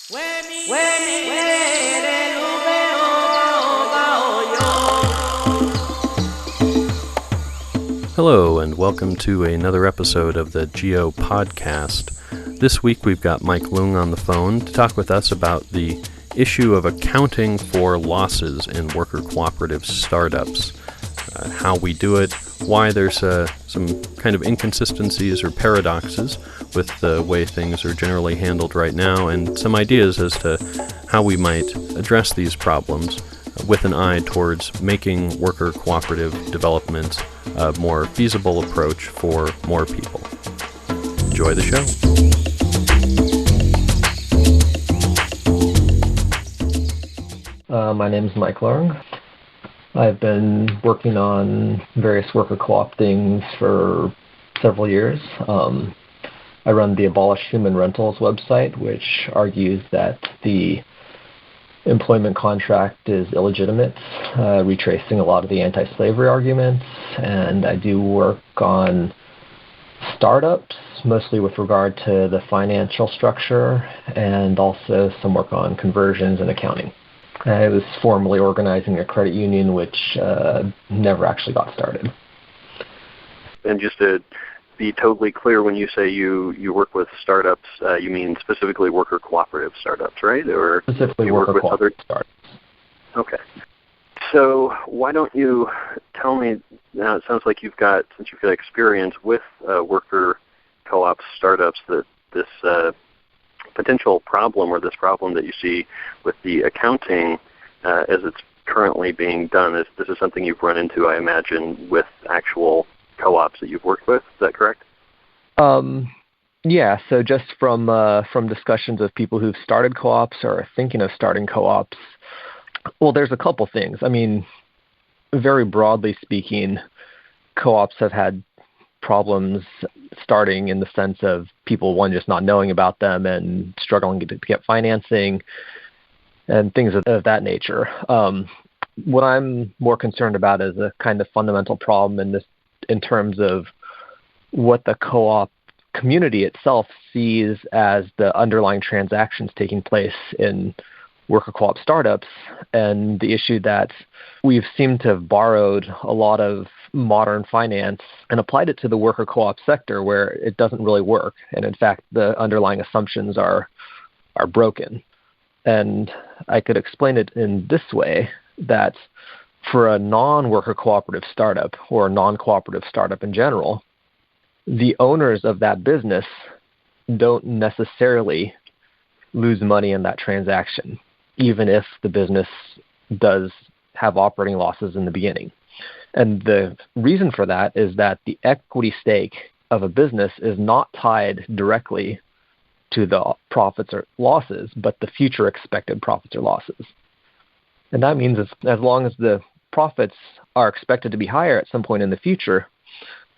Hello, and welcome to another episode of the GEO podcast. This week we've got Mike Leung on the phone to talk with us about the issue of accounting for losses in worker cooperative startups, how we do it, why there's some kind of inconsistencies or paradoxes with the way things are generally handled right now, and some ideas as to how we might address these problems with an eye towards making worker cooperative development a more feasible approach for more people. Enjoy the show. My name is Mike Leung. I've been working on various worker co-op things for several years. I run the Abolish Human Rentals website, which argues that the employment contract is illegitimate, retracing a lot of the anti-slavery arguments. And I do work on startups, mostly with regard to the financial structure, and also some work on conversions and accounting. I was formerly organizing a credit union, which never actually got started. And just to be totally clear, when you say you work with startups, you mean specifically worker cooperative startups, right? Or specifically you worker work with other startups. Okay. So why don't you tell me, now it sounds like since you've got experience with worker co-op startups, that this potential problem or this problem that you see with the accounting as it's currently being done, this is something you've run into, I imagine, with actual co-ops that you've worked with. Is that correct? Yeah, so just from discussions of people who've started co-ops or are thinking of starting co-ops, well, there's a couple things. I mean, very broadly speaking, co-ops have had problems starting in the sense of people, one, just not knowing about them and struggling to get financing and things of that nature. What I'm more concerned about is a kind of fundamental problem in terms of what the co-op community itself sees as the underlying transactions taking place in worker co-op startups, and the issue that we've seemed to have borrowed a lot of modern finance and applied it to the worker co-op sector where it doesn't really work. And in fact, the underlying assumptions are broken. And I could explain it in this way, that for a non-worker cooperative startup or a non-cooperative startup in general, the owners of that business don't necessarily lose money in that transaction, even if the business does have operating losses in the beginning. And the reason for that is that the equity stake of a business is not tied directly to the profits or losses, but the future expected profits or losses. And that means as long as the profits are expected to be higher at some point in the future,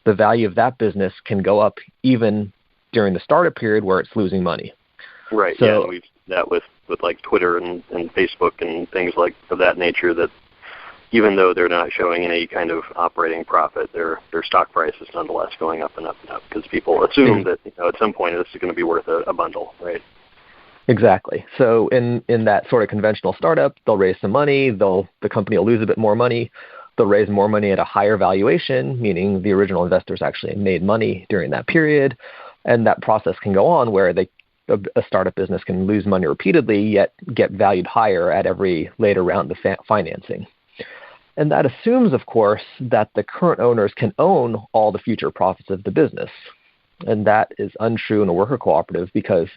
the value of that business can go up even during the startup period where it's losing money. Right, so, yeah, and we've seen that with like Twitter and Facebook and things like of that nature, that even though they're not showing any kind of operating profit, their stock price is nonetheless going up and up and up because people assume that at some point this is going to be worth a bundle, right? Exactly. So in that sort of conventional startup, they'll raise some money, the company will lose a bit more money, they'll raise more money at a higher valuation, meaning the original investors actually made money during that period, and that process can go on where a startup business can lose money repeatedly, yet get valued higher at every later round of financing. And that assumes, of course, that the current owners can own all the future profits of the business. And that is untrue in a worker cooperative because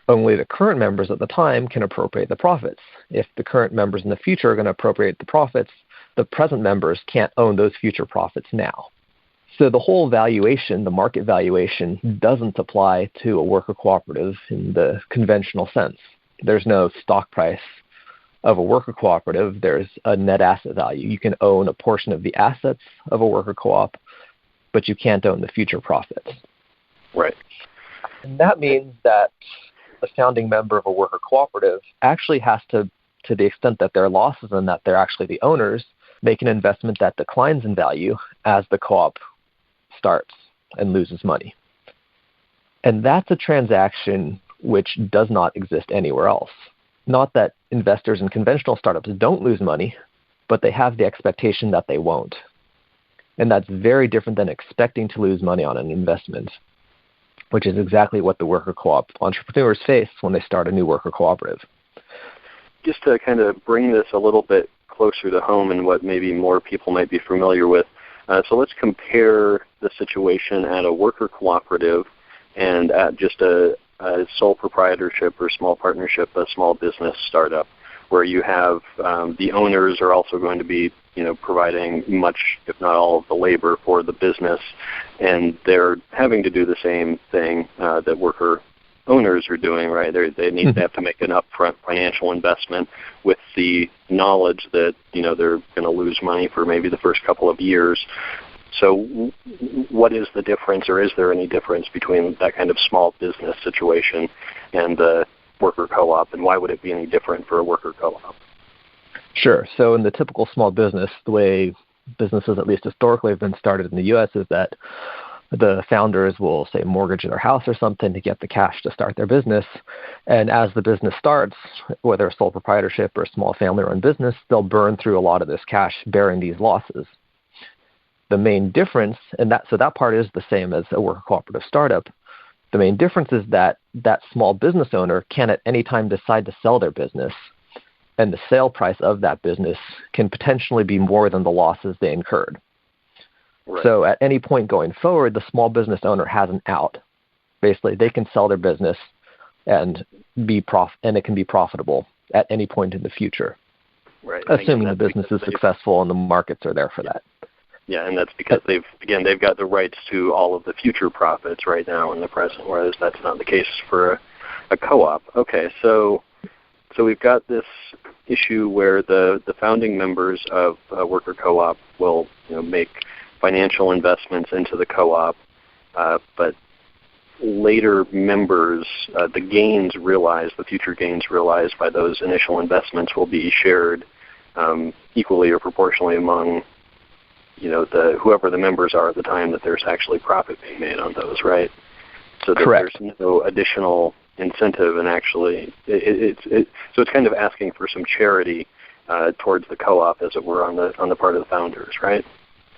only the current members at the time can appropriate the profits. If the current members in the future are going to appropriate the profits, the present members can't own those future profits now. So the whole valuation, the market valuation, doesn't apply to a worker cooperative in the conventional sense. There's no stock price of a worker cooperative. There's a net asset value. You can own a portion of the assets of a worker co-op, but you can't own the future profits. Right. And that means that the founding member of a worker cooperative actually has to the extent that there are losses and that they're actually the owners, make an investment that declines in value as the co-op starts and loses money. And that's a transaction which does not exist anywhere else. Not that investors in conventional startups don't lose money, but they have the expectation that they won't. And that's very different than expecting to lose money on an investment, which is exactly what the worker co-op entrepreneurs face when they start a new worker cooperative. Just to kind of bring this a little bit closer to home and what maybe more people might be familiar with, so let's compare the situation at a worker cooperative and at just a sole proprietorship or small partnership, a small business startup, where you have the owners are also going to be providing much, if not all, of the labor for the business, and they're having to do the same thing that worker owners are doing, right? They have to make an upfront financial investment with the knowledge that they're going to lose money for maybe the first couple of years. So what is the difference, or is there any difference between that kind of small business situation and the worker co-op, and why would it be any different for a worker co-op? Sure. So in the typical small business, the way businesses, at least historically, have been started in the U.S. is that the founders will, say, mortgage their house or something to get the cash to start their business. And as the business starts, whether a sole proprietorship or a small family-run business, they'll burn through a lot of this cash bearing these losses. The main difference, so that part is the same as a worker cooperative startup. The main difference is that that small business owner can at any time decide to sell their business, and the sale price of that business can potentially be more than the losses they incurred. Right. So at any point going forward, the small business owner has an out. Basically, they can sell their business and it can be profitable at any point in the future, right? Assuming the business is successful and the markets are there for that. Yeah, and that's because they've got the rights to all of the future profits right now in the present, whereas that's not the case for a co-op. Okay, so we've got this issue where the founding members of a worker co-op will make financial investments into the co-op, but later members, the future gains realized by those initial investments will be shared equally or proportionally among whoever the members are at the time that there's actually profit being made on those, right? So that Correct. There's no additional incentive, and actually, so it's kind of asking for some charity towards the co-op, as it were, on the part of the founders, right?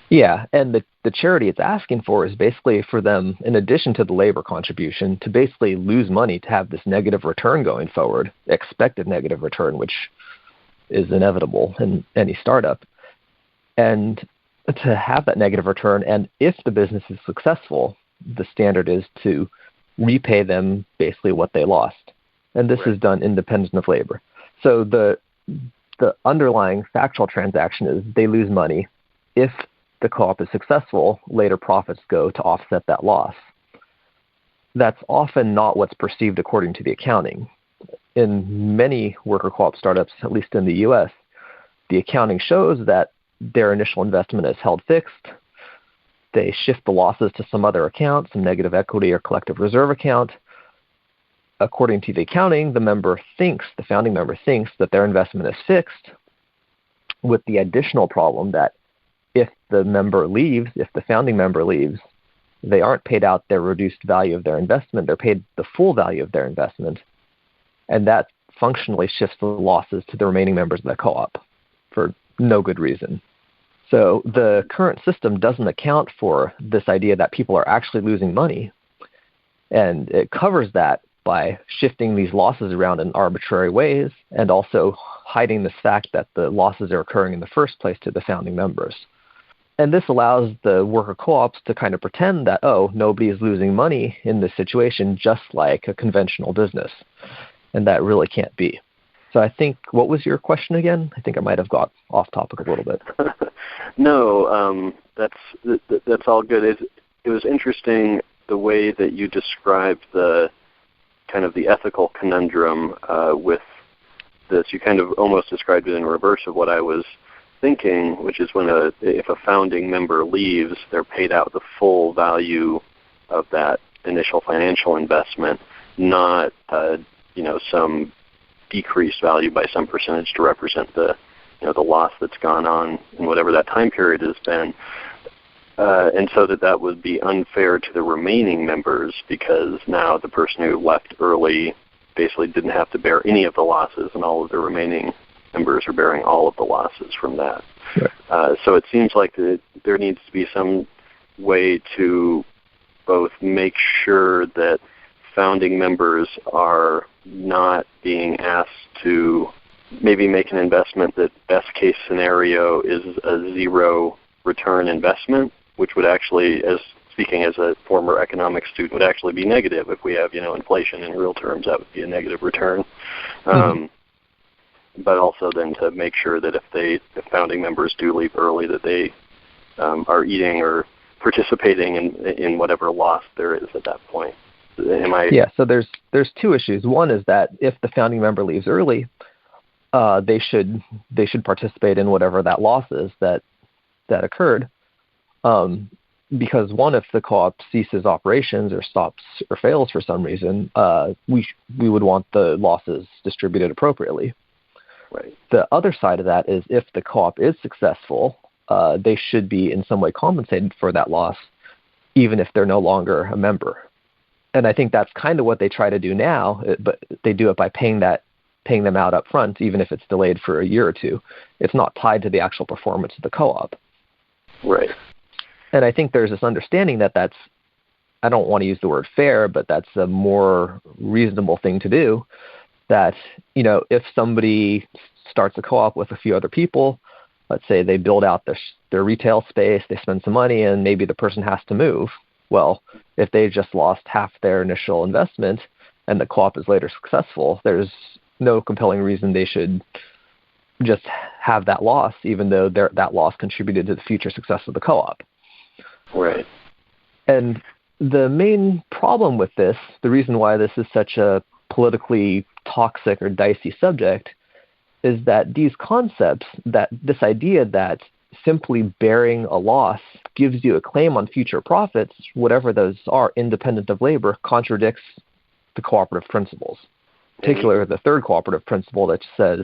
Yeah, and the charity it's asking for is basically for them, in addition to the labor contribution, to basically lose money to have this negative return going forward, expected negative return, which is inevitable in any startup, and to have that negative return. And if the business is successful, the standard is to repay them basically what they lost. And this is done independent of labor. So the underlying factual transaction is they lose money. If the co-op is successful, later profits go to offset that loss. That's often not what's perceived according to the accounting. In many worker co-op startups, at least in the U.S., the accounting shows that their initial investment is held fixed. They shift the losses to some other account, some negative equity or collective reserve account. According to the accounting, the founding member thinks that their investment is fixed, with the additional problem that if the founding member leaves, they aren't paid out their reduced value of their investment. They're paid the full value of their investment. And that functionally shifts the losses to the remaining members of the co-op for no good reason. So the current system doesn't account for this idea that people are actually losing money, and it covers that by shifting these losses around in arbitrary ways and also hiding this fact that the losses are occurring in the first place to the founding members. And this allows the worker co-ops to kind of pretend that, nobody is losing money in this situation, just like a conventional business. And that really can't be. So I think, what was your question again? I think I might have got off topic a little bit. No, that's all good. It was interesting the way that you described the kind of the ethical conundrum with this. You kind of almost described it in reverse of what I was thinking, which is if a founding member leaves, they're paid out the full value of that initial financial investment, not some decreased value by some percentage to represent the loss that's gone on in whatever that time period has been. and so that would be unfair to the remaining members, because now the person who left early basically didn't have to bear any of the losses, and all of the remaining members are bearing all of the losses from that. Right. So it seems like there needs to be some way to both make sure that founding members are not being asked to maybe make an investment that best case scenario is a zero return investment, which would actually, as speaking as a former economics student, would actually be negative. If we have inflation in real terms, that would be a negative return. But also then to make sure that if founding members do leave early, that they are eating or participating in whatever loss there is at that point. Yeah, so there's two issues. One is that if the founding member leaves early, they should participate in whatever that loss is that occurred. Because one, if the co-op ceases operations or stops or fails for some reason, we would want the losses distributed appropriately. Right. The other side of that is if the co-op is successful, they should be in some way compensated for that loss, even if they're no longer a member. And I think that's kind of what they try to do now, but they do it by paying them out up front, even if it's delayed for a year or two. It's not tied to the actual performance of the co-op. Right. And I think there's this understanding that that's, I don't want to use the word fair, but that's a more reasonable thing to do. That, if somebody starts a co-op with a few other people, let's say they build out their retail space, they spend some money, and maybe the person has to move. Well, if they just lost half their initial investment and the co-op is later successful, there's no compelling reason they should just have that loss, even though that loss contributed to the future success of the co-op. Right. And the main problem with this, the reason why this is such a politically toxic or dicey subject, is that these concepts, that this idea that simply bearing a loss gives you a claim on future profits, whatever those are, independent of labor, contradicts the cooperative principles. Particularly the third cooperative principle that says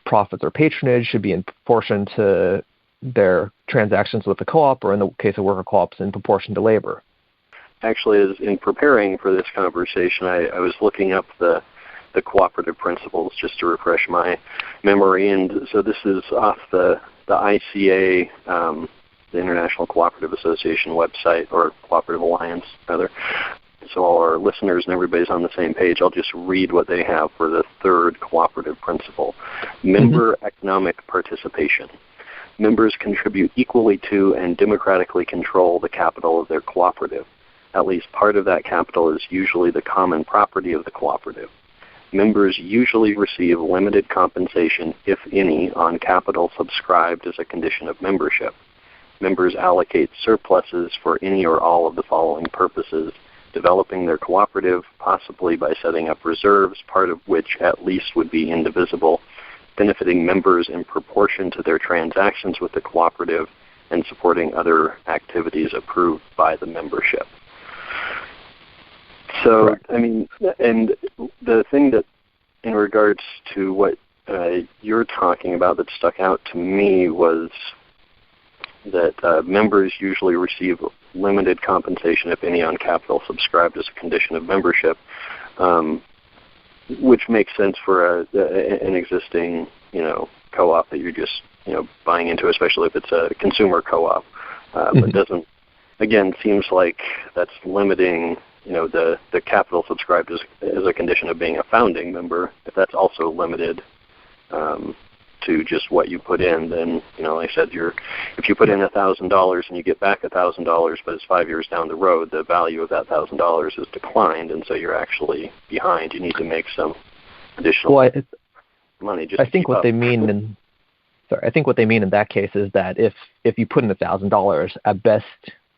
profits or patronage should be in proportion to their transactions with the co-op, or in the case of worker co-ops, in proportion to labor. Actually, as in preparing for this conversation, I was looking up the cooperative principles just to refresh my memory, and so this is off the ICA, the International Cooperative Association website, or Cooperative Alliance, rather. So all our listeners and everybody's on the same page. I'll just read what they have for the third cooperative principle. Member economic participation. Members contribute equally to and democratically control the capital of their cooperative. At least part of that capital is usually the common property of the cooperative. Members usually receive limited compensation, if any, on capital subscribed as a condition of membership. Members allocate surpluses for any or all of the following purposes: developing their cooperative, possibly by setting up reserves, part of which at least would be indivisible, benefiting members in proportion to their transactions with the cooperative, and supporting other activities approved by the membership. So, correct. I mean, and the thing that, in regards to what you're talking about, that stuck out to me was that members usually receive limited compensation, if any, on capital subscribed as a condition of membership, which makes sense for an existing, co-op that you're just, buying into, especially if it's a consumer co-op. But doesn't, again, seems like that's limiting, the capital subscribed as a condition of being a founding member. If that's also limited to just what you put in, then, like I said, if you put in $1,000 and you get back $1,000, but it's 5 years down the road, the value of that $1,000 has declined, and so you're actually behind. You need to make some additional money. Just I think what they mean in that case is that if you put in $1,000, at best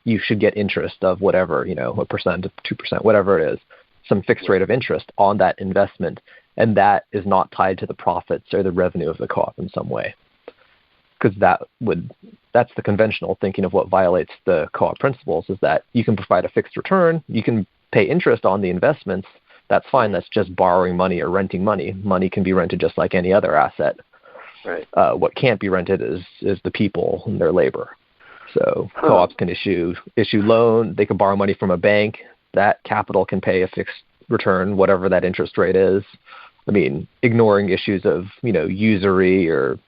you should get interest of whatever, 1%, 2%, whatever it is, some fixed rate of interest on that investment. And that is not tied to the profits or the revenue of the co-op in some way. Because that's the conventional thinking of what violates the co-op principles, is that you can provide a fixed return, you can pay interest on the investments, that's fine, that's just borrowing money or renting money. Money can be rented just like any other asset. Right. What can't be rented is the people and their labor. So co-ops can issue loan. They can borrow money from a bank. That capital can pay a fixed return, whatever that interest rate is. I mean, ignoring issues of, usury or,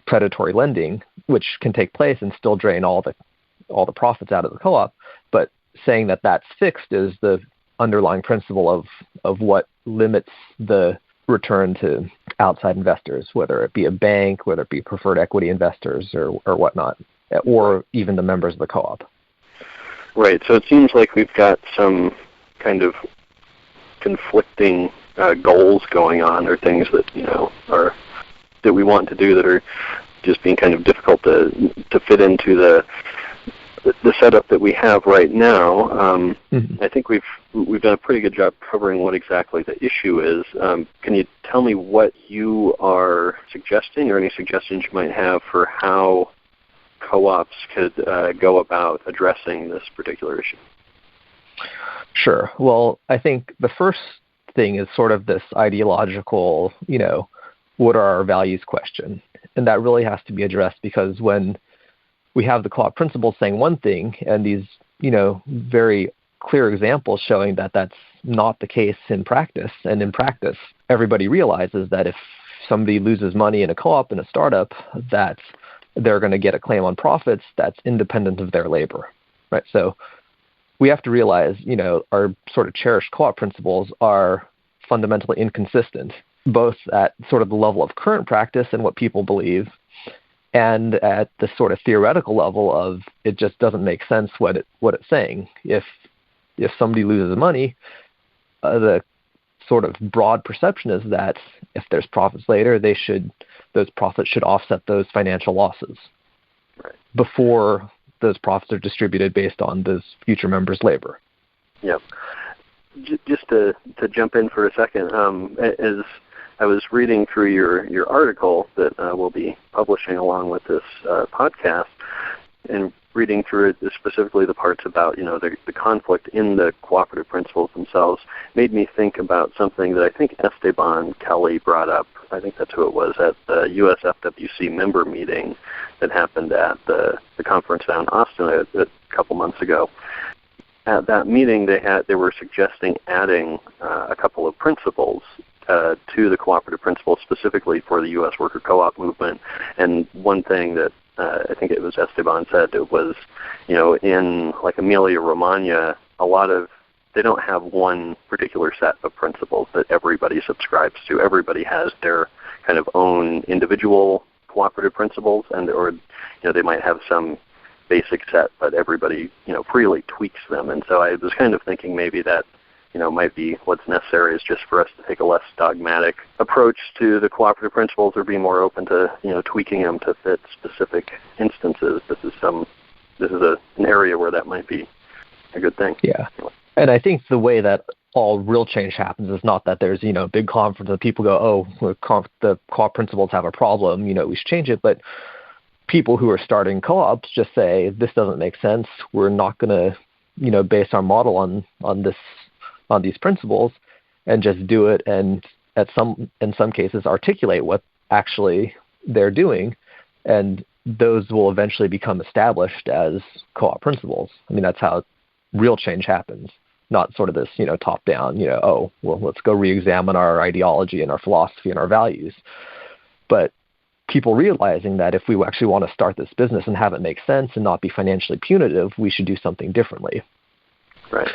predatory lending, which can take place and still drain all the profits out of the co-op. But saying that that's fixed is the underlying principle of what limits the return to outside investors, whether it be a bank, whether it be preferred equity investors or whatnot, or even the members of the co-op. Right. So it seems like we've got some kind of conflicting goals going on, or things that are that we want to do that are just being kind of difficult to fit into the setup that we have right now. I think we've done a pretty good job covering what exactly the issue is. Can you tell me what you are suggesting, or any suggestions you might have for how co-ops could go about addressing this particular issue? Sure. Well, I think the first thing is sort of this ideological, what are our values question. And that really has to be addressed, because when we have the co-op principles saying one thing and these, very clear examples showing that that's not the case in practice. And in practice, everybody realizes that if somebody loses money in a co-op, in a startup, that they're going to get a claim on profits that's independent of their labor, right? So we have to realize, our sort of cherished co-op principles are fundamentally inconsistent, both at sort of the level of current practice and what people believe, and at the sort of theoretical level of it just doesn't make sense what it's saying. If somebody loses money, the sort of broad perception is that if there's profits later, those profits should offset those financial losses before those profits are distributed based on those future members' labor. Yep. Just to jump in for a second, as I was reading through your article that we'll be publishing along with this podcast, and reading through it, specifically the parts about the conflict in the cooperative principles themselves, made me think about something that I think Esteban Kelly brought up. I think that's who it was, at the USFWC member meeting that happened at the conference down in Austin a couple months ago. At that meeting, they were suggesting adding a couple of principles to the cooperative principles, specifically for the U.S. worker co-op movement. And one thing that I think it was Esteban said, it was, in like Emilia-Romagna, they don't have one particular set of principles that everybody subscribes to. Everybody has their kind of own individual cooperative principles, or they might have some basic set, but everybody freely tweaks them. And so I was kind of thinking maybe that might be what's necessary, is just for us to take a less dogmatic approach to the cooperative principles, or be more open to tweaking them to fit specific instances. This is an area where that might be a good thing. Yeah. And I think the way that all real change happens is not that there's, a big conference and people go, the co-op principles have a problem, we should change it. But people who are starting co-ops just say, this doesn't make sense. We're not going to, base our model on these principles, and just do it. And in some cases, articulate what actually they're doing. And those will eventually become established as co-op principles. I mean, that's how real change happens. Not sort of this, top down, let's go re-examine our ideology and our philosophy and our values. But people realizing that if we actually want to start this business and have it make sense and not be financially punitive, we should do something differently. Right.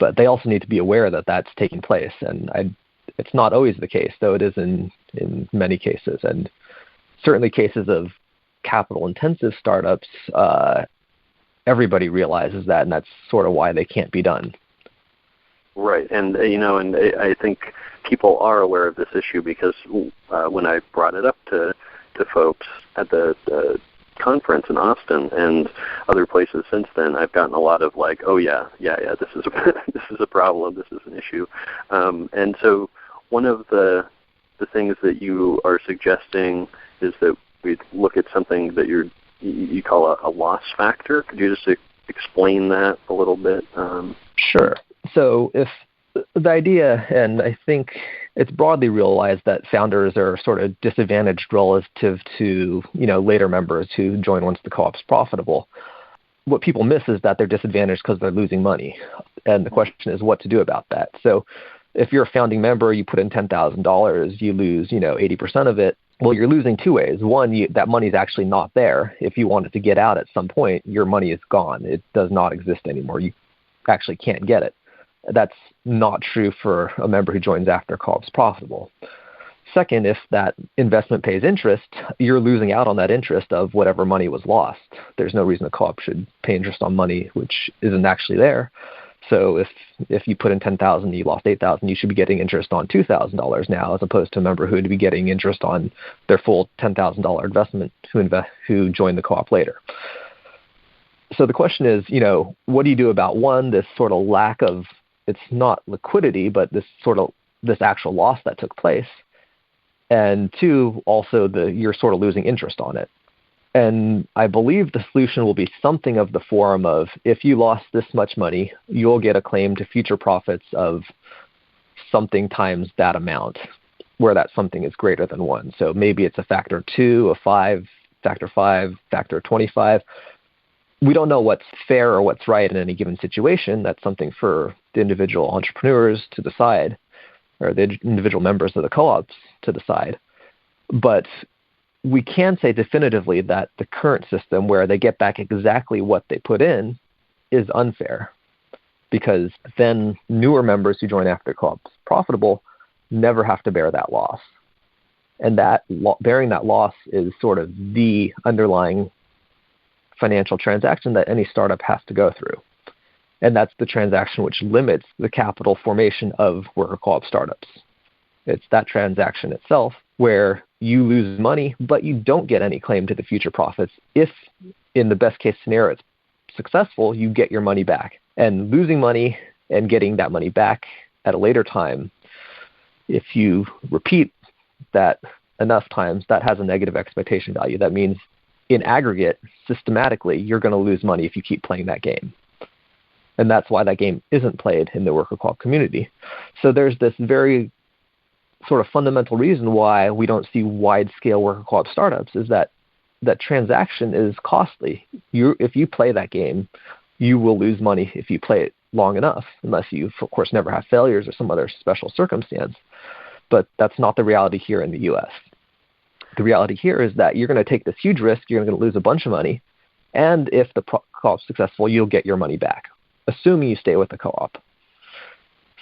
But they also need to be aware that that's taking place. And it's not always the case, though it is in many cases. And certainly cases of capital-intensive startups, everybody realizes that, and that's sort of why they can't be done. Right, and and I think people are aware of this issue, because when I brought it up to folks at the conference in Austin and other places since then, I've gotten a lot of like, oh yeah, this is this is a problem, this is an issue, and so one of the things that you are suggesting is that we look at something that you call a loss factor. Could you just explain that a little bit? Sure. So if the idea, and I think it's broadly realized that founders are sort of disadvantaged relative to, later members who join once the co-op's profitable. What people miss is that they're disadvantaged because they're losing money. And the question is what to do about that. So if you're a founding member, you put in $10,000, you lose, 80% of it. Well, you're losing two ways. One, that money's actually not there. If you wanted to get out at some point, your money is gone. It does not exist anymore. You actually can't get it. That's not true for a member who joins after co-op's profitable. Second, if that investment pays interest, you're losing out on that interest of whatever money was lost. There's no reason a co-op should pay interest on money which isn't actually there. So if you put in $10,000, you lost $8,000, you should be getting interest on $2,000 now, as opposed to a member who would be getting interest on their full $10,000 investment who joined the co-op later. So the question is, what do you do about one, this sort of lack of, it's not liquidity, but this actual loss that took place, and two, also you're sort of losing interest on it. And I believe the solution will be something of the form of, if you lost this much money, you'll get a claim to future profits of something times that amount, where that something is greater than 1. So maybe it's a factor 2, a 5, factor 25. We don't know what's fair or what's right in any given situation. That's something for the individual entrepreneurs to decide, or the individual members of the co-ops to decide. But we can say definitively that the current system, where they get back exactly what they put in, is unfair, because then newer members who join after co-op's profitable never have to bear that loss. And that bearing that loss is sort of the underlying financial transaction that any startup has to go through. And that's the transaction which limits the capital formation of worker co-op startups. It's that transaction itself where you lose money, but you don't get any claim to the future profits. If, in the best case scenario, it's successful, you get your money back. And losing money and getting that money back at a later time, if you repeat that enough times, that has a negative expectation value. That means in aggregate, systematically, you're going to lose money if you keep playing that game. And that's why that game isn't played in the worker co-op community. So there's this very sort of fundamental reason why we don't see wide-scale worker co-op startups, is that transaction is costly. If you play that game, you will lose money if you play it long enough, unless you, of course, never have failures or some other special circumstance. But that's not the reality here in the U.S. The reality here is that you're going to take this huge risk, you're going to lose a bunch of money, and if the co-op is successful, you'll get your money back, assuming you stay with the co-op.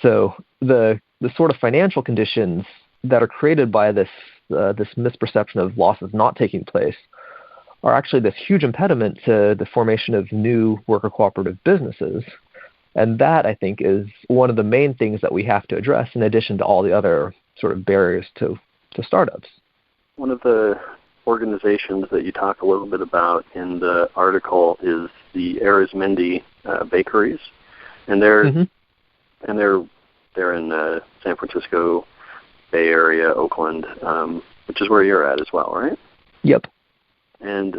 So the sort of financial conditions that are created by this misperception of losses not taking place are actually this huge impediment to the formation of new worker cooperative businesses. And that, I think, is one of the main things that we have to address, in addition to all the other sort of barriers to startups. One of the organizations that you talk a little bit about in the article is the Arizmendi bakeries, and they're in San Francisco Bay Area, Oakland, which is where you're at as well, right? Yep. And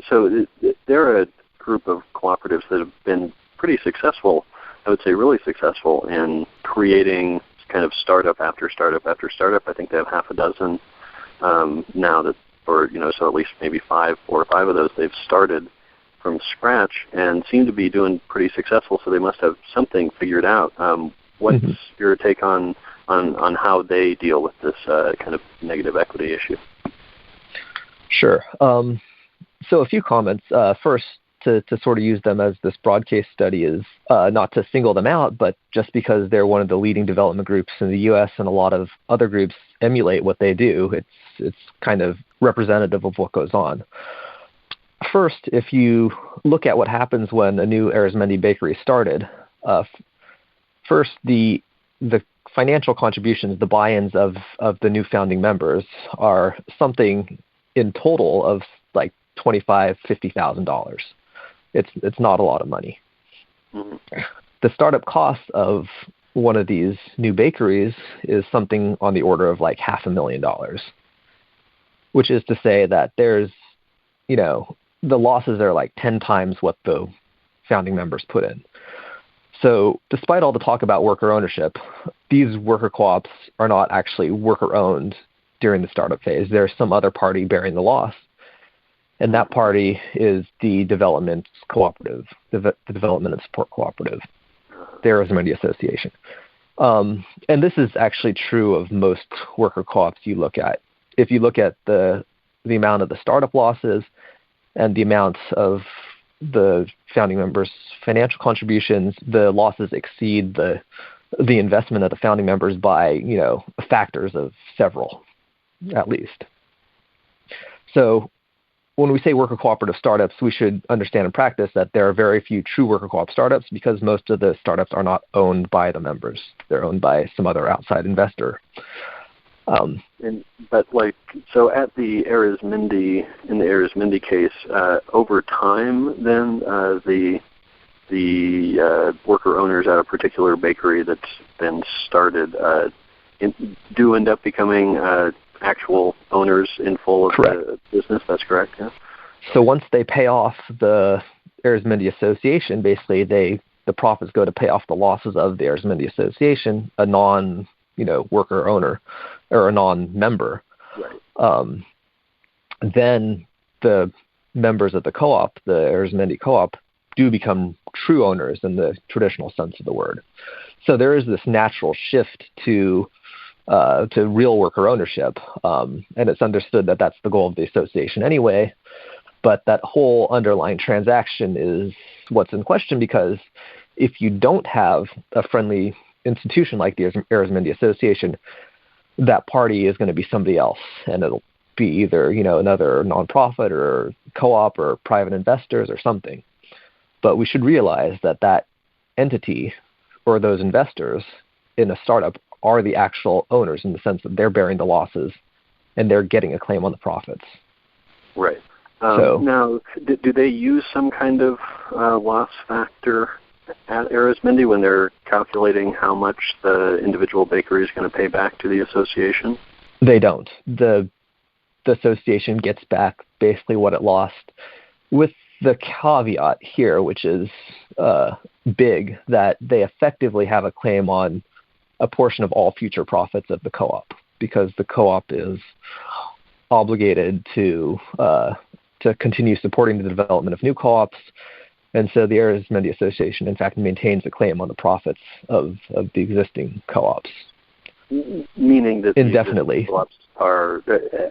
so they're a group of cooperatives that have been pretty successful, I would say really successful, in creating kind of startup after startup after startup. I think they have half a dozen now that, or so at least maybe 4 or 5 of those they've started from scratch and seem to be doing pretty successful. So they must have something figured out. What's your take on how they deal with this kind of negative equity issue? Sure. So a few comments. First, to sort of use them as this broad case study is not to single them out, but just because they're one of the leading development groups in the U.S. and a lot of other groups emulate what they do, it's kind of representative of what goes on. First, if you look at what happens when a new Arizmendi bakery started, first the financial contributions, the buy-ins of the new founding members are something in total of like $25,000, $50,000. It's not a lot of money. Mm-hmm. The startup cost of one of these new bakeries is something on the order of like $500,000, which is to say that there's, the losses are like 10 times what the founding members put in. So despite all the talk about worker ownership, these worker co-ops are not actually worker-owned during the startup phase. There's some other party bearing the loss, and that party is the development cooperative, the development and support cooperative, the Arizona Association. And this is actually true of most worker co-ops you look at. If you look at the amount of the startup losses and the amounts of the founding members' financial contributions, the losses exceed the investment of the founding members by, factors of several, at least. So when we say worker cooperative startups, we should understand in practice that there are very few true worker co-op startups because most of the startups are not owned by the members. They're owned by some other outside investor. So at the in the Arizmendi case, over time, then the worker owners at a particular bakery that's been started do end up becoming actual owners in full of the business. That's correct. Yeah. So once they pay off the Arizmendi Association, basically the profits go to pay off the losses of the Arizmendi Association, a worker owner or a non-member. Right. Then the members of the co-op, the Arizmendi co-op, do become true owners in the traditional sense of the word. So there is this natural shift to real worker ownership, and it's understood that that's the goal of the association anyway. But that whole underlying transaction is what's in question, because if you don't have a friendly institution like the Arizmendi Association, that party is going to be somebody else, and it'll be either another nonprofit or co-op or private investors or something. But we should realize that entity or those investors in a startup are the actual owners in the sense that they're bearing the losses and they're getting a claim on the profits. Right. Now, do they use some kind of loss factor at Arizmendi when they're calculating how much the individual bakery is going to pay back to the association? They don't. The association gets back basically what it lost, with the caveat here, which is big, that they effectively have a claim on a portion of all future profits of the co-op, because the co-op is obligated to continue supporting the development of new co-ops. And so the Arizmendi Association, in fact, maintains a claim on the profits of the existing co-ops. Meaning that indefinitely. The co-ops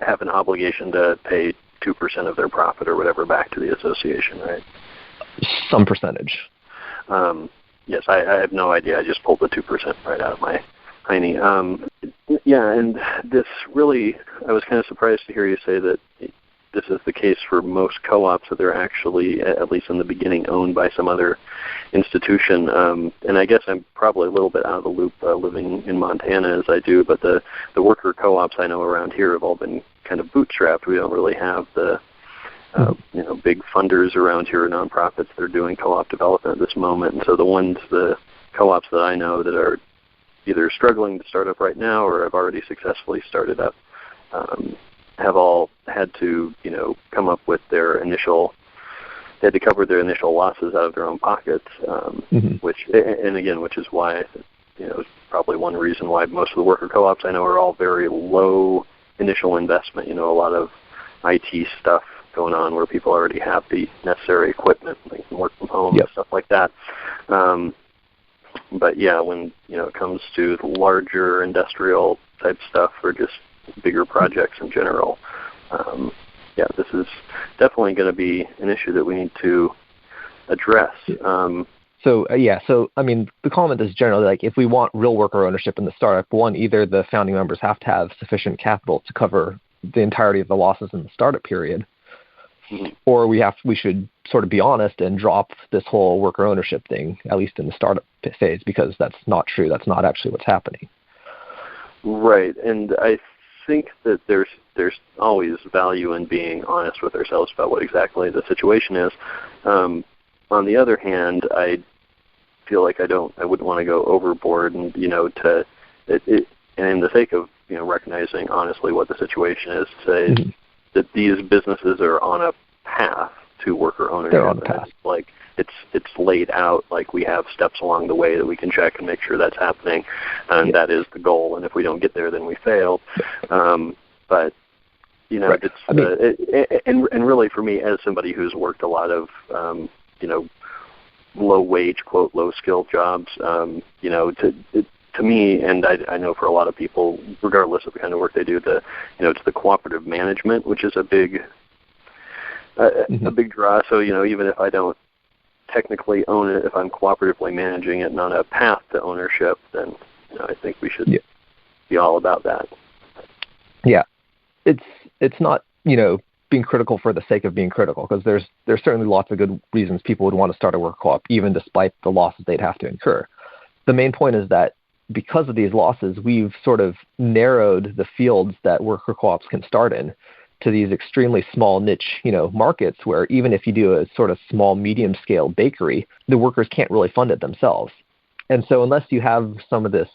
have an obligation to pay 2% of their profit or whatever back to the association, right? Some percentage. Yes, I have no idea. I just pulled the 2% right out of my hiney. And this really, I was kind of surprised to hear you say that this is the case for most co-ops, that they're actually, at least in the beginning, owned by some other institution. And I guess I'm probably a little bit out of the loop living in Montana as I do, but the worker co-ops I know around here have all been kind of bootstrapped. We don't really have the big funders around here, nonprofits that are doing co-op development at this moment. And so the co-ops that I know that are either struggling to start up right now or have already successfully started up have all had to, come up with they had to cover their initial losses out of their own pockets, which is why, is probably one reason why most of the worker co-ops I know are all very low initial investment, a lot of IT stuff going on where people already have the necessary equipment, they can work from home and stuff like that. But yeah, when it comes to the larger industrial type stuff or just bigger projects in general, this is definitely going to be an issue that we need to address. So the comment is generally like, if we want real worker ownership in the startup, one, either the founding members have to have sufficient capital to cover the entirety of the losses in the startup period, or we should sort of be honest and drop this whole worker ownership thing, at least in the startup phase, because that's not true. That's not actually what's happening. Right, and I think that there's always value in being honest with ourselves about what exactly the situation is. On the other hand, I feel like I wouldn't want to go overboard, and and in the sake of recognizing honestly what the situation is, say that these businesses are on a path to worker ownership. They're on the path. Like it's laid out, like we have steps along the way that we can check and make sure that's happening, and that is the goal. And if we don't get there, then we failed. But Right. it's and really for me, as somebody who's worked a lot of low wage, quote, low skill jobs, to me, and I know for a lot of people, regardless of the kind of work they do, it's the cooperative management, which is a big draw. So even if I don't technically own it, if I'm cooperatively managing it and on a path to ownership, then I think we should be all about that. Yeah, it's not being critical for the sake of being critical, because there's certainly lots of good reasons people would want to start a worker co-op, even despite the losses they'd have to incur. The main point is that because of these losses, we've sort of narrowed the fields that worker co-ops can start in to these extremely small niche, markets where even if you do a sort of small, medium-scale bakery, the workers can't really fund it themselves. And so unless you have some of this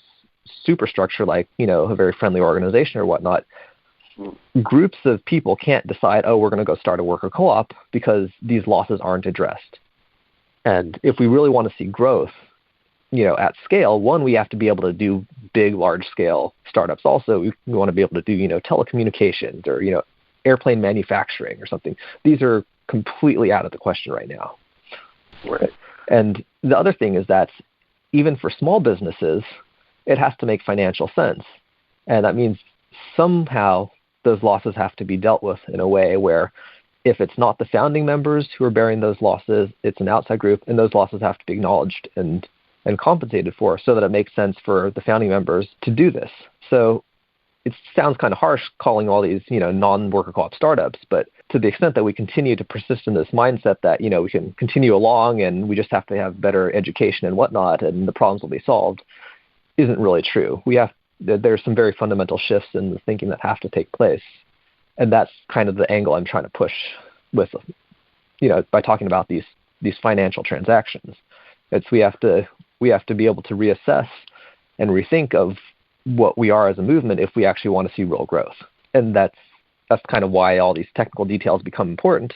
superstructure like, a very friendly organization or whatnot, groups of people can't decide, we're going to go start a worker co-op because these losses aren't addressed. And if we really want to see growth, at scale, one, we have to be able to do big, large-scale startups. Also, we want to be able to do, telecommunications or, airplane manufacturing or something. These are completely out of the question right now. Right. And the other thing is that even for small businesses, it has to make financial sense. And that means somehow those losses have to be dealt with in a way where if it's not the founding members who are bearing those losses, it's an outside group, and those losses have to be acknowledged and compensated for so that it makes sense for the founding members to do this. So it sounds kind of harsh calling all these, non-worker co-op startups, but to the extent that we continue to persist in this mindset that, we can continue along and we just have to have better education and whatnot and the problems will be solved, isn't really true. There's some very fundamental shifts in the thinking that have to take place. And that's kind of the angle I'm trying to push with, by talking about these financial transactions. We have to be able to reassess and rethink of what we are as a movement if we actually want to see real growth. And that's kind of why all these technical details become important,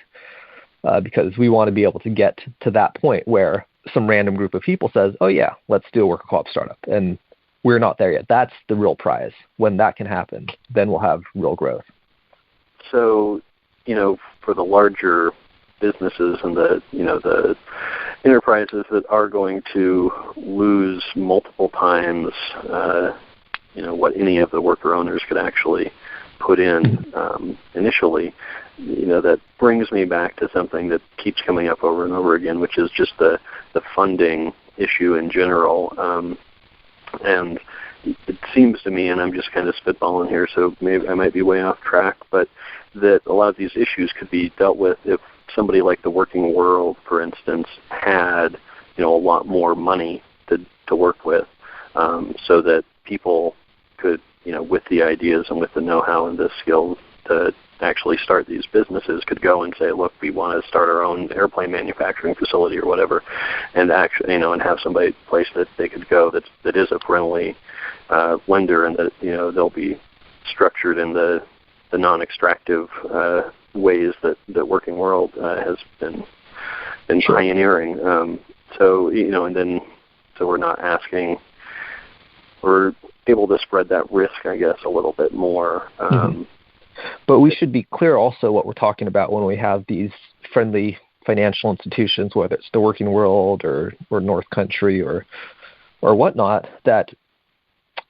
because we want to be able to get to that point where some random group of people says, oh yeah, let's do a worker co-op startup. And we're not there yet. That's the real prize. When that can happen, then we'll have real growth. So, for the larger businesses and the enterprises that are going to lose multiple times, what any of the worker owners could actually put in initially, that brings me back to something that keeps coming up over and over again, which is just the funding issue in general. And it seems to me, and I'm just kind of spitballing here, so maybe I might be way off track, but that a lot of these issues could be dealt with if somebody like the working world, for instance, had a lot more money to work with, so that people could, with the ideas and with the know-how and the skills to actually start these businesses, could go and say, look, we want to start our own airplane manufacturing facility or whatever, and actually, and have somebody place that they could go that is a friendly lender, and that they'll be structured in the non-extractive ways that working world has been pioneering. So we're not asking, we're able to spread that risk, I guess, a little bit more. But we should be clear also what we're talking about when we have these friendly financial institutions, whether it's the working world or North Country or whatnot, that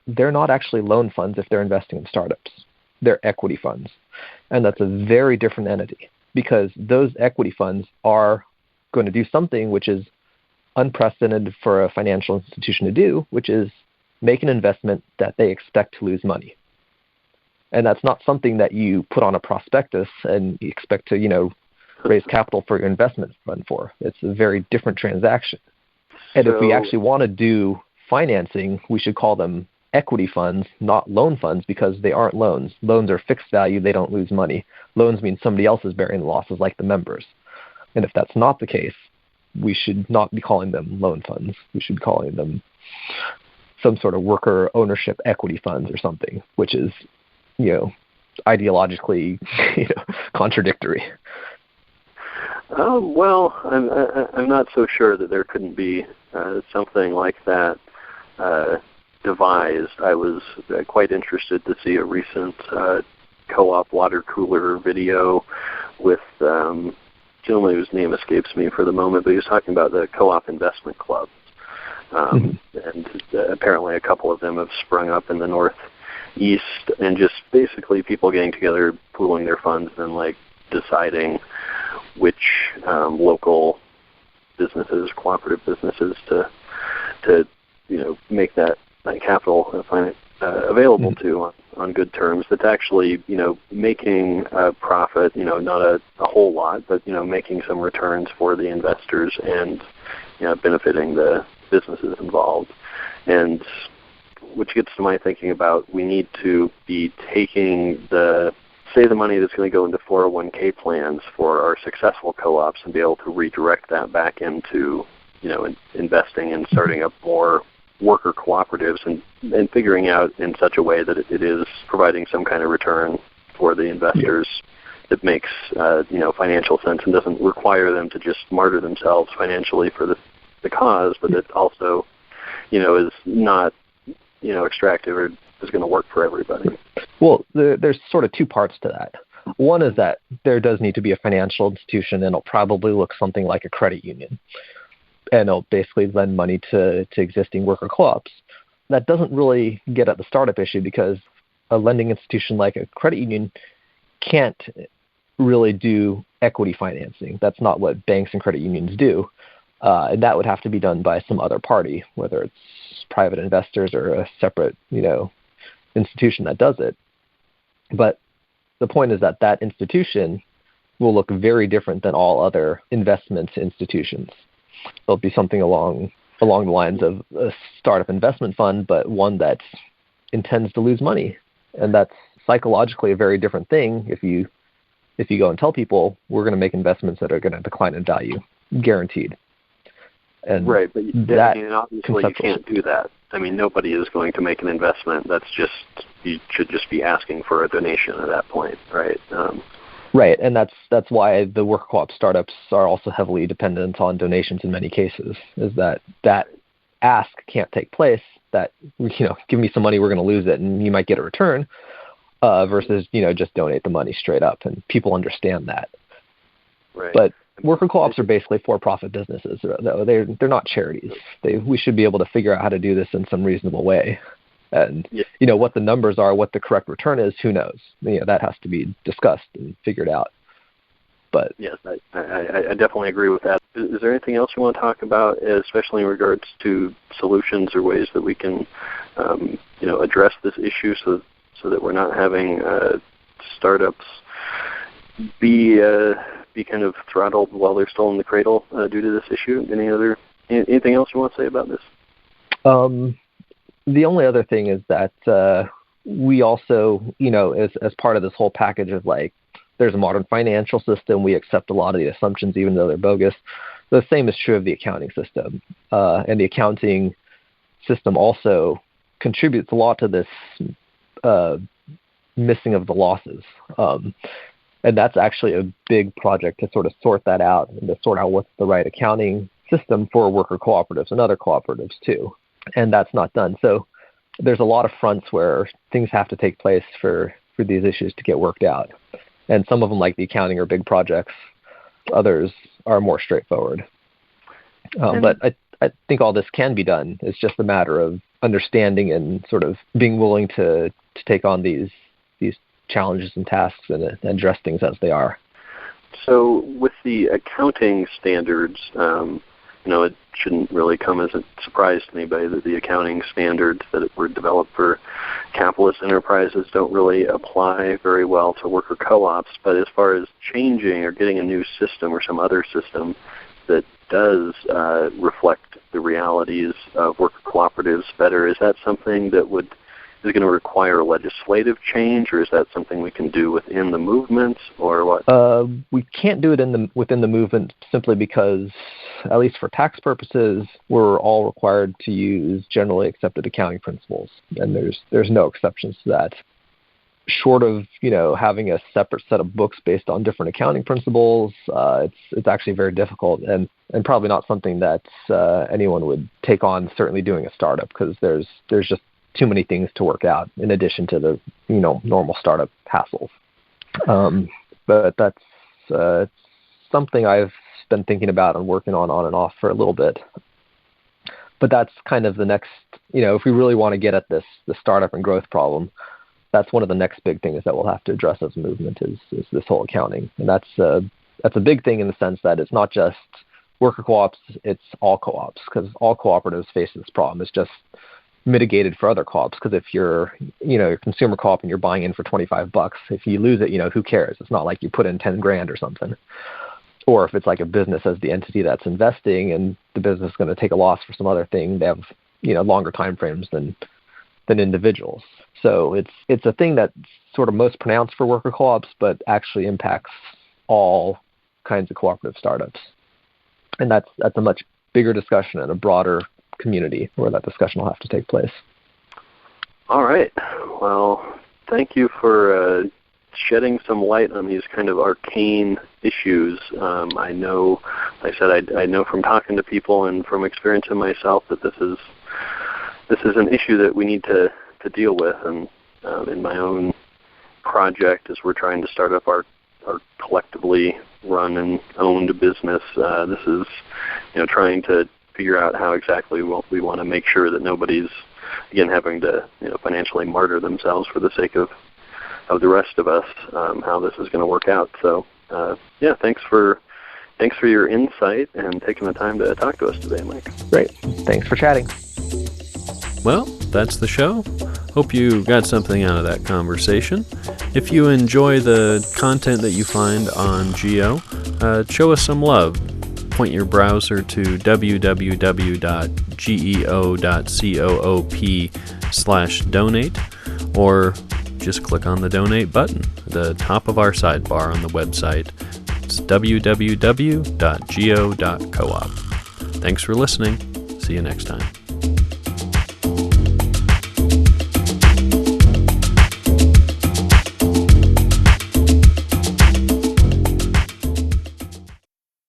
they're not actually loan funds if they're investing in startups. They're equity funds. And that's a very different entity, because those equity funds are going to do something which is unprecedented for a financial institution to do, which is make an investment that they expect to lose money. And that's not something that you put on a prospectus and you expect to, raise capital for your investment fund for. It's a very different transaction. And if we actually want to do financing, we should call them equity funds, not loan funds, because they aren't loans. Loans are fixed value. They don't lose money. Loans mean somebody else is bearing the losses, like the members. And if that's not the case, we should not be calling them loan funds. We should be calling them some sort of worker ownership equity funds or something, which is, ideologically, contradictory. Well, I'm not so sure that there couldn't be something like that devised. I was quite interested to see a recent co-op water cooler video with gentleman whose name escapes me for the moment, but he was talking about the co-op investment clubs. And apparently a couple of them have sprung up in the Northeast, and just basically people getting together, pooling their funds, and like deciding which local businesses, cooperative businesses, to make that capital available to on good terms. That's actually making a profit. Not a whole lot, but making some returns for the investors and benefiting the businesses involved. And which gets to my thinking about, we need to be taking the money that's going to go into 401k plans for our successful co-ops and be able to redirect that back into investing and starting up more worker cooperatives and figuring out in such a way that it is providing some kind of return for the investors that makes financial sense and doesn't require them to just martyr themselves financially for the cause, but it also is not extractive or is going to work for everybody. Well, there's sort of two parts to that. One is that there does need to be a financial institution, and it'll probably look something like a credit union, and it'll basically lend money to existing worker co-ops. That doesn't really get at the startup issue, because a lending institution like a credit union can't really do equity financing. That's not what banks and credit unions do. And that would have to be done by some other party, whether it's private investors or a separate, institution that does it. But the point is that institution will look very different than all other investment institutions. It'll be something along the lines of a startup investment fund, but one that intends to lose money. And that's psychologically a very different thing if you go and tell people, we're going to make investments that are going to decline in value, guaranteed. And right, but obviously you can't do that. I mean, nobody is going to make an investment. You should just be asking for a donation at that point, right? Right, and that's why the worker co-op startups are also heavily dependent on donations in many cases, is that ask can't take place, that, give me some money, we're going to lose it, and you might get a return, versus, just donate the money straight up, and people understand that. Right. But worker co-ops are basically for-profit businesses. They're not charities. We should be able to figure out how to do this in some reasonable way. And, what the numbers are, what the correct return is, who knows? That has to be discussed and figured out. But yes, I definitely agree with that. Is there anything else you want to talk about, especially in regards to solutions or ways that we can, address this issue so that we're not having startups be kind of throttled while they're still in the cradle due to this issue? Anything else you want to say about this? The only other thing is that we also, as part of this whole package of there's a modern financial system, we accept a lot of the assumptions even though they're bogus. The same is true of the accounting system. And the accounting system also contributes a lot to this missing of the losses. And that's actually a big project to sort of sort that out and to sort out what's the right accounting system for worker cooperatives and other cooperatives too. And that's not done. So there's a lot of fronts where things have to take place for these issues to get worked out. And some of them, like the accounting, are big projects. Others are more straightforward. But I think all this can be done. It's just a matter of understanding and sort of being willing to take on these challenges and tasks and address things as they are. So with the accounting standards, it shouldn't really come as a surprise to anybody that the accounting standards that were developed for capitalist enterprises don't really apply very well to worker co-ops. But as far as changing or getting a new system or some other system that does reflect the realities of worker cooperatives better, is that something that is going to require legislative change, or is that something we can do within the movement, or what? We can't do it within the movement simply because, at least for tax purposes, we're all required to use generally accepted accounting principles, and there's no exceptions to that. short of having a separate set of books based on different accounting principles, it's actually very difficult and probably not something that anyone would take on. Certainly doing a startup, because there's just too many things to work out in addition to the normal startup hassles. But that's something I've been thinking about and working on and off for a little bit. But that's kind of the next, if we really want to get at the startup and growth problem, that's one of the next big things that we'll have to address as a movement is this whole accounting. And that's a big thing in the sense that it's not just worker co-ops, it's all co-ops, because all cooperatives face this problem. It's just mitigated for other co-ops, because if you're your consumer co-op and you're buying in for $25, if you lose it, who cares? It's not like you put in 10 grand or something. Or if it's like a business as the entity that's investing and the business is going to take a loss for some other thing, they have longer time frames than individuals. So it's a thing that's sort of most pronounced for worker co-ops, but actually impacts all kinds of cooperative startups. And that's a much bigger discussion and a broader community where that discussion will have to take place. All right. Well, thank you for shedding some light on these kind of arcane issues. I know from talking to people and from experience in myself that this is an issue that we need to deal with. And in my own project, as we're trying to start up our collectively run and owned business, this is trying to figure out how exactly we want to make sure that nobody's again having to financially martyr themselves for the sake of the rest of us, how this is going to work out. So thanks for your insight and taking the time to talk to us today, Mike. Great. Thanks for chatting. Well, that's the show. Hope you got something out of that conversation. If you enjoy the content that you find on GEO, show us some love. Point your browser to www.geo.coop/donate, or just click on the donate button at the top of our sidebar on the website. It's www.geo.coop. Thanks for listening. See you next time.